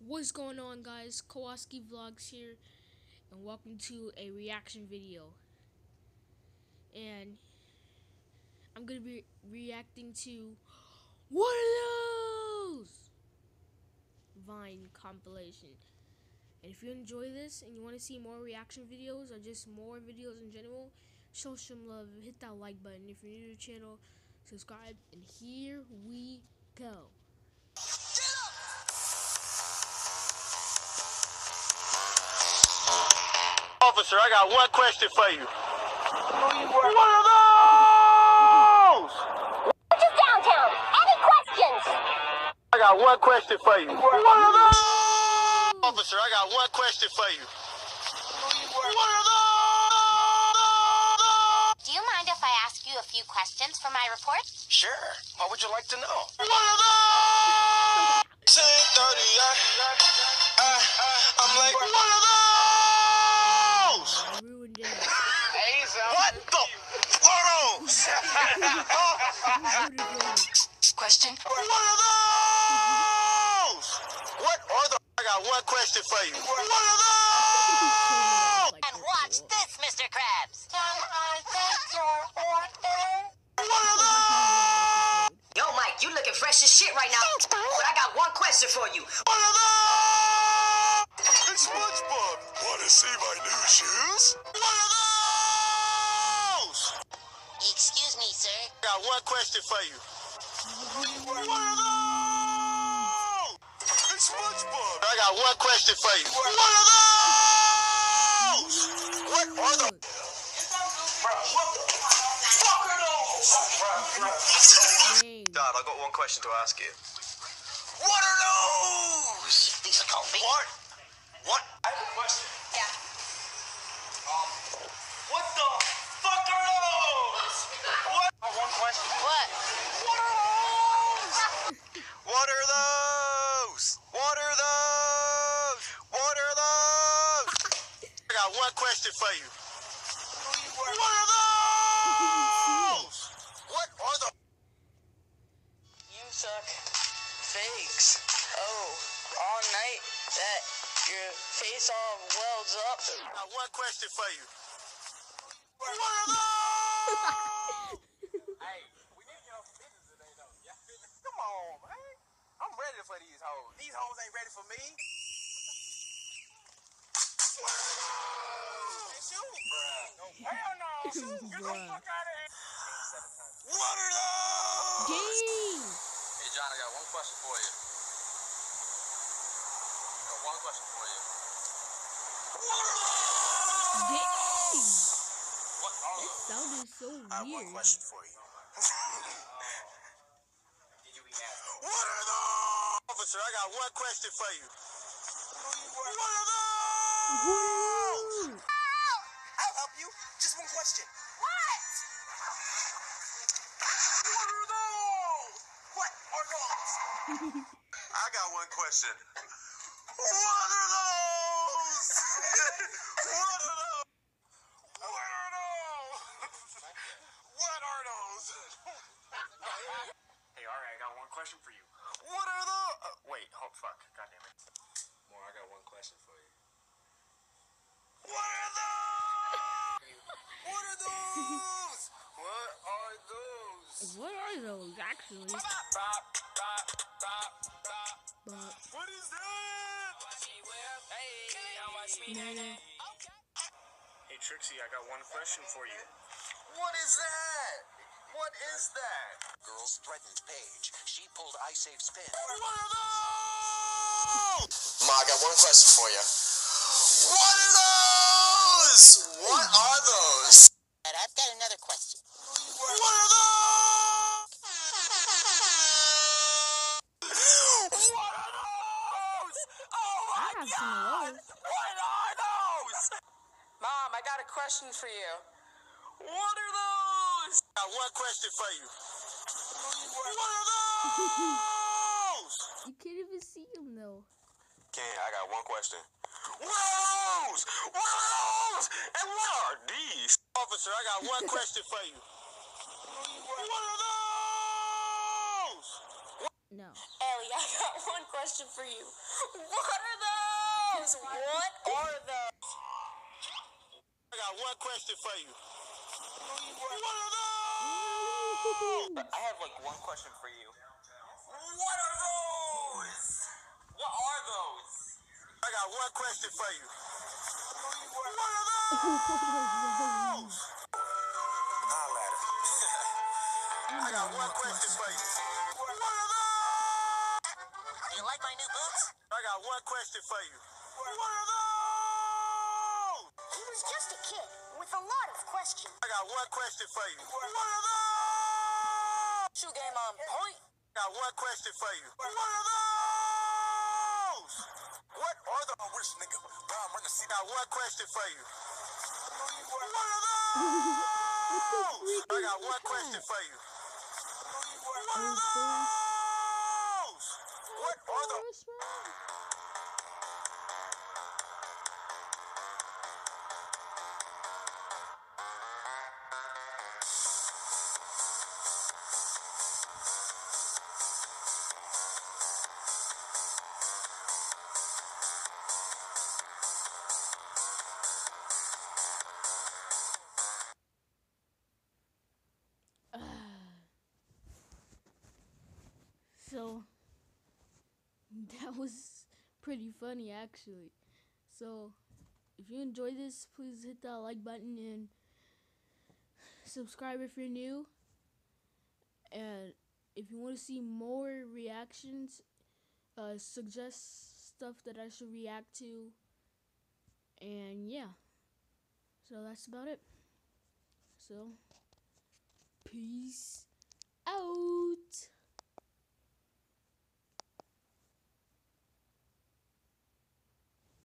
What's going on, guys? Kowalski Vlogs here, and welcome to a reaction video. And I'm gonna be reacting to What Are Those? Vine compilation. And if you enjoy this and you want to see more reaction videos or just more videos in general, show some love. Hit that like button. If you're new to the channel, subscribe. And here we go. Officer, I got one question for you. What are those? Just downtown. Any questions? I got one question for you. What are those? Officer, I got one question for you. What are those? Do you mind if I ask you a few questions for my report? Sure. What would you like to know? What are those? 10:30. I'm like, what are those? Ruined it. What the photos? Question. What are those? What are the? I got one question for you. What are those? And watch this, Mr. Krabs. Can I take your order? What are those? Yo, Mike, you looking fresh as shit right now. Thanks, Barney. But I got one question for you. What are those? It's SpongeBob. Want to see my new shoes? What are those? Excuse me, sir. I got one question for you. What are those? It's SpongeBob. I got one question for you. What are those? What are those? Bro, what the fuck are those? Dang. Dad, I got one question to ask you. What are those? These are called big. What? What? I have a question. Yeah. What the fuck are those? What? One question. What? What are those? What are those? What are those? What are those? I got one question for you. What are those? What are the? You suck fakes. Oh, all night that your face all welds up. I got one question for you. What are those? Hey, we need to get off business today, though. Yeah, come on, man. I'm ready for these hoes. These hoes ain't ready for me. Hey, shoot, bro. Hell no. Shoot, get the Bruh. fuck out of here. What are those? Dang. Hey, John, I got one question for you. One question for you. What are those? Dang. What are That those? sounded so I have one weird. question for you. Did you eat ass? What are those? Officer, I got one question for you. What are those? What? I'll help you. Just one question. What? What are those? What are those? I got one question. What are those? What are those? What are those? What are those? Hey, all right, I got one question for you. What are those? Wait, hold, fuck. God damn it. More, I got one question for you. What are those? What are those? What are those? What are those, actually? Bop, bop, bop, bop. But, What is that? nah. Hey, Trixie, I got one question for you. What is that? What is that? Girls threatened Paige. She pulled iSafe's pin. What are those? Ma, I got one question for you. What are those? What are those? And I've got another question. What are those? What are those? Oh I my have some of God! those. What are those? Mom, I got a question for you. What are those? I got one question for you. What are those? You can't even see them, though. Ken, I got one question. What are those? What are those? And what are these? Officer, I got one question for you. What are those? No. Ellie, I got one question for you. What are those? What are those? I got one question for you. What are those? I have like one question for you. What are those? What are those? I got one question for you. What are those? Holla at her. I got one question for you. What are those? You like my new boots? I got one question for you. What are those? He was just a kid with a lot of questions. I got one question for you. What are those? Shoe game on point. I got one question for you. What are those? What are the rich nigga? I'm running the seat. I got one question for you. What are those? I got one question for you. What are those? What are the So that was pretty funny actually. So if you enjoyed this, please hit that like button and subscribe if you're new. And if you want to see more reactions, suggest stuff that I should react to. And yeah, so that's about it. So peace out.